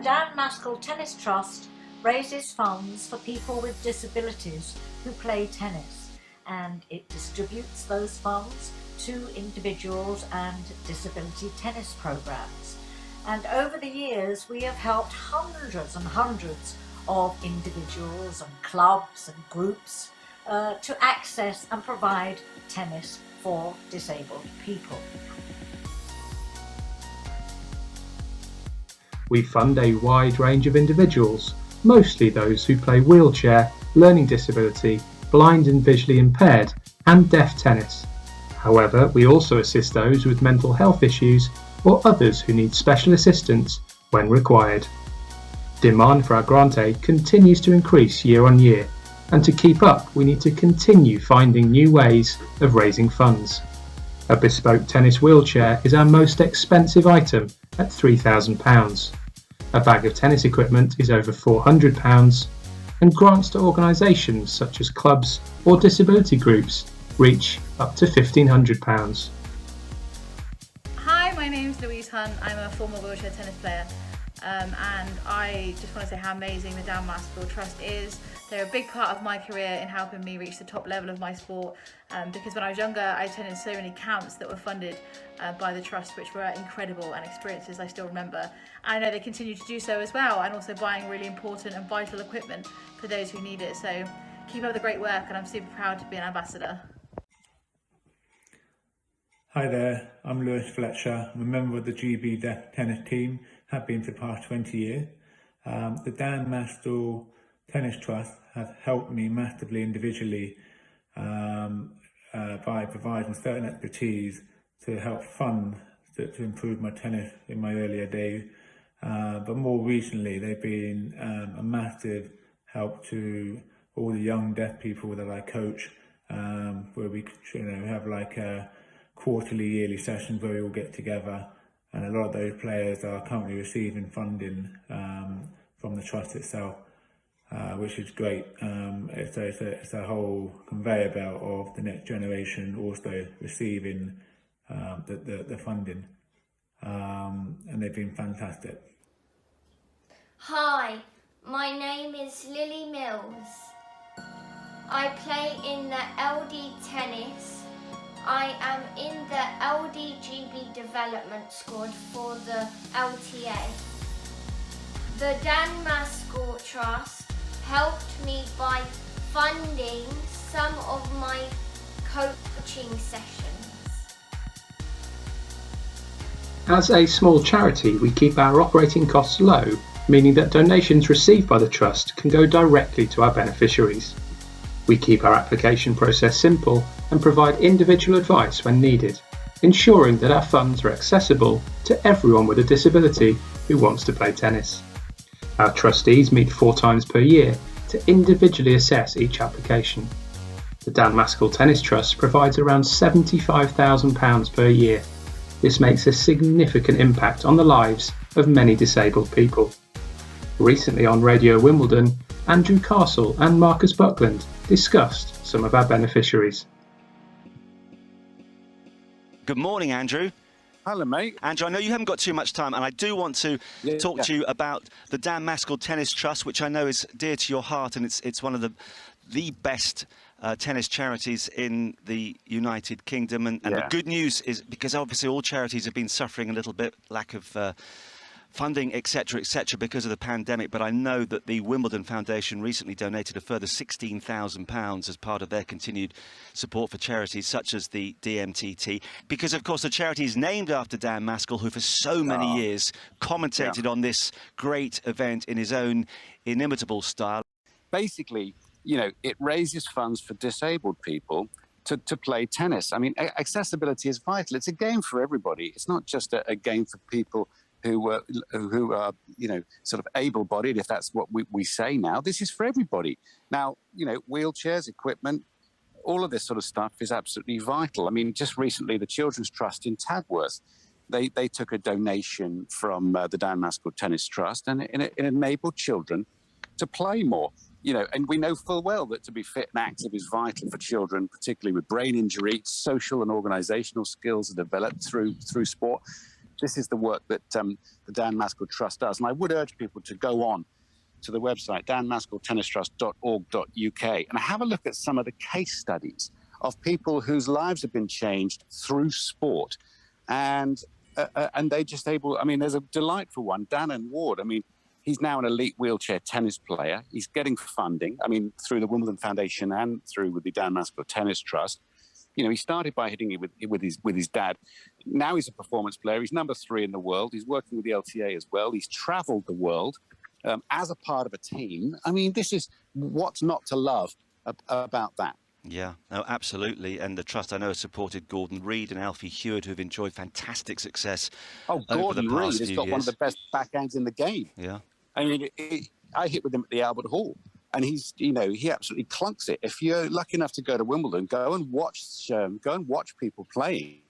Dan Maskell Tennis Trust raises funds for people with disabilities who play tennis, and it distributes those funds to individuals and disability tennis programs. And over the years, we have helped hundreds and hundreds of individuals and clubs and groups to access and provide tennis for disabled people. We fund a wide range of individuals, mostly those who play wheelchair, learning disability, blind and visually impaired, and deaf tennis. However, we also assist those with mental health issues or others who need special assistance when required. Demand for our grant aid continues to increase year on year, and to keep up, we need to continue finding new ways of raising funds. A bespoke tennis wheelchair is our most expensive item at £3,000. A bag of tennis equipment is over £400, and grants to organisations such as clubs or disability groups reach up to £1,500. Hi, my name's Louise Hunt. I'm a former wheelchair tennis player, and I just want to say how amazing the Dan Maskell Trust is. They're a big part of my career in helping me reach the top level of my sport, because when I was younger I attended so many camps that were funded by the Trust, which were incredible and experiences I still remember. I know they continue to do so as well, and also buying really important and vital equipment for those who need it. So keep up the great work, and I'm super proud to be an ambassador. Hi there, I'm Lewis Fletcher. I'm a member of the GB Deaf Tennis team, have been for the past 20 years. The Dan Maskell Tennis Trust has helped me massively individually by providing certain expertise to help fund to improve my tennis in my earlier days. But more recently, they've been a massive help to all the young deaf people that I coach, where we have like a quarterly, yearly sessions where we all get together, and a lot of those players are currently receiving funding from the trust itself, which is great. It's a whole conveyor belt of the next generation also receiving the funding, and they've been fantastic. Hi, my name is Lily Mills. I play in the LD tennis. I am in the LDGB development squad for the LTA. The Dan Maskell Trust helped me by funding some of my coaching sessions. As a small charity, we keep our operating costs low, meaning that donations received by the Trust can go directly to our beneficiaries. We keep our application process simple and provide individual advice when needed, ensuring that our funds are accessible to everyone with a disability who wants to play tennis. Our trustees meet 4 times per year to individually assess each application. The Dan Maskell Tennis Trust provides around £75,000 per year. This makes a significant impact on the lives of many disabled people. Recently on Radio Wimbledon, Andrew Castle and Marcus Buckland discussed some of our beneficiaries. Good morning, Andrew. Hello, mate. Andrew, I know you haven't got too much time, and I do want to talk to you about the Dan Maskell Tennis Trust, which I know is dear to your heart, and it's one of the best tennis charities in the United Kingdom. And the good news is, because obviously all charities have been suffering a little bit, lack of funding, etc., because of the pandemic. But I know that the Wimbledon Foundation recently donated a further £16,000 as part of their continued support for charities such as the DMTT. Because, of course, the charity is named after Dan Maskell, who for so many years commentated on this great event in his own inimitable style. Basically, you know, it raises funds for disabled people to play tennis. I mean, accessibility is vital. It's a game for everybody. It's not just a game for people who are, you know, sort of able-bodied, if that's what we say now. This is for everybody. Now, you know, wheelchairs, equipment, all of this sort of stuff is absolutely vital. I mean, just recently, the Children's Trust in Tadworth, they took a donation from the Dan Maskell Tennis Trust, and it enabled children to play more. You know, and we know full well that to be fit and active is vital for children, particularly with brain injury. Social and organisational skills are developed through sport. This is the work that the Dan Maskell Trust does. And I would urge people to go on to the website, danmaskelltennistrust.org.uk, and have a look at some of the case studies of people whose lives have been changed through sport. And they just able, I mean, there's a delightful one, Dan and Ward. I mean, he's now an elite wheelchair tennis player. He's getting funding, I mean, through the Wimbledon Foundation and through with the Dan Maskell Tennis Trust. You know, he started by hitting it with his dad. Now he's a performance player. He's number 3 in the world. He's working with the LTA as well. He's traveled the world as a part of a team. I mean, this is what's not to love about that. Yeah, no, absolutely. And the Trust, I know, has supported Gordon Reid and Alfie Hewitt, who've enjoyed fantastic success. Oh, Gordon Reid has got one of the best backhands in the game. Yeah. I mean, I hit with him at the Albert Hall, and he's, you know, he absolutely clunks it. If you're lucky enough to go to Wimbledon, go and watch people playing.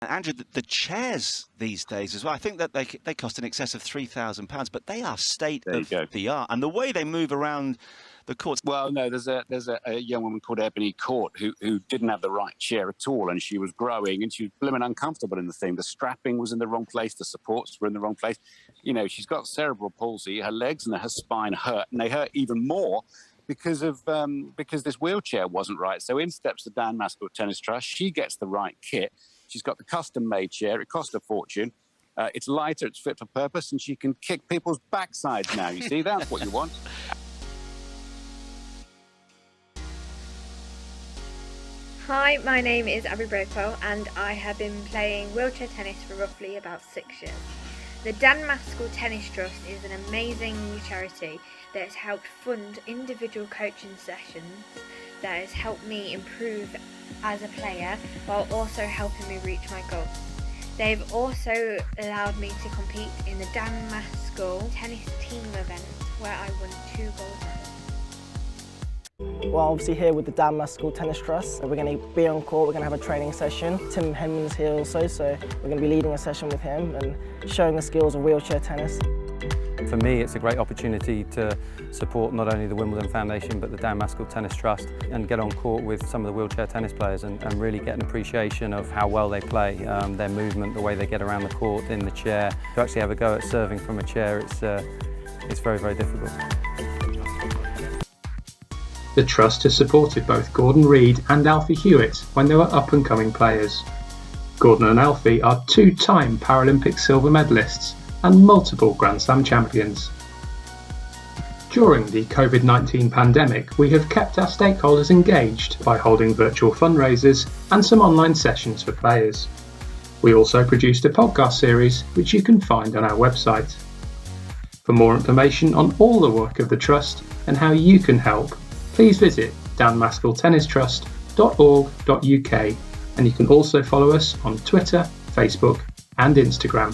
Andrew, the chairs these days as well, I think that they cost in excess of £3,000, but they are state of the art. And the way they move around the courts. Well, no, there's a young woman called Ebony Court who didn't have the right chair at all, and she was growing and she was blimmin' uncomfortable in the thing. The strapping was in the wrong place, the supports were in the wrong place. You know, she's got cerebral palsy, her legs and her spine hurt, and they hurt even more because this wheelchair wasn't right. So in steps the Dan Maskell Tennis Trust. She gets the right kit. She's got the custom-made chair. It cost a fortune. It's lighter, it's fit for purpose, and she can kick people's backsides now. You see, that's what you want. Hi, my name is Abby Breakwell and I have been playing wheelchair tennis for roughly about 6 years. The Dan Maskell Tennis Trust is an amazing new charity that has helped fund individual coaching sessions that has helped me improve as a player while also helping me reach my goals. They've also allowed me to compete in the Dan Maskell Tennis Team event where I won 2 gold medals. Well, obviously here with the Dan Maskell Tennis Trust, we're going to be on court, we're going to have a training session. Tim Henman's here also, so we're going to be leading a session with him and showing the skills of wheelchair tennis. For me, it's a great opportunity to support not only the Wimbledon Foundation but the Dan Maskell Tennis Trust and get on court with some of the wheelchair tennis players and really get an appreciation of how well they play, their movement, the way they get around the court in the chair. To actually have a go at serving from a chair, it's very, very difficult. The Trust has supported both Gordon Reid and Alfie Hewitt when they were up-and-coming players. Gordon and Alfie are 2-time Paralympic silver medalists and multiple Grand Slam champions. During the COVID-19 pandemic, we have kept our stakeholders engaged by holding virtual fundraisers and some online sessions for players. We also produced a podcast series which you can find on our website. For more information on all the work of the Trust and how you can help, please visit danmaskelltennistrust.org.uk, and you can also follow us on Twitter, Facebook and Instagram.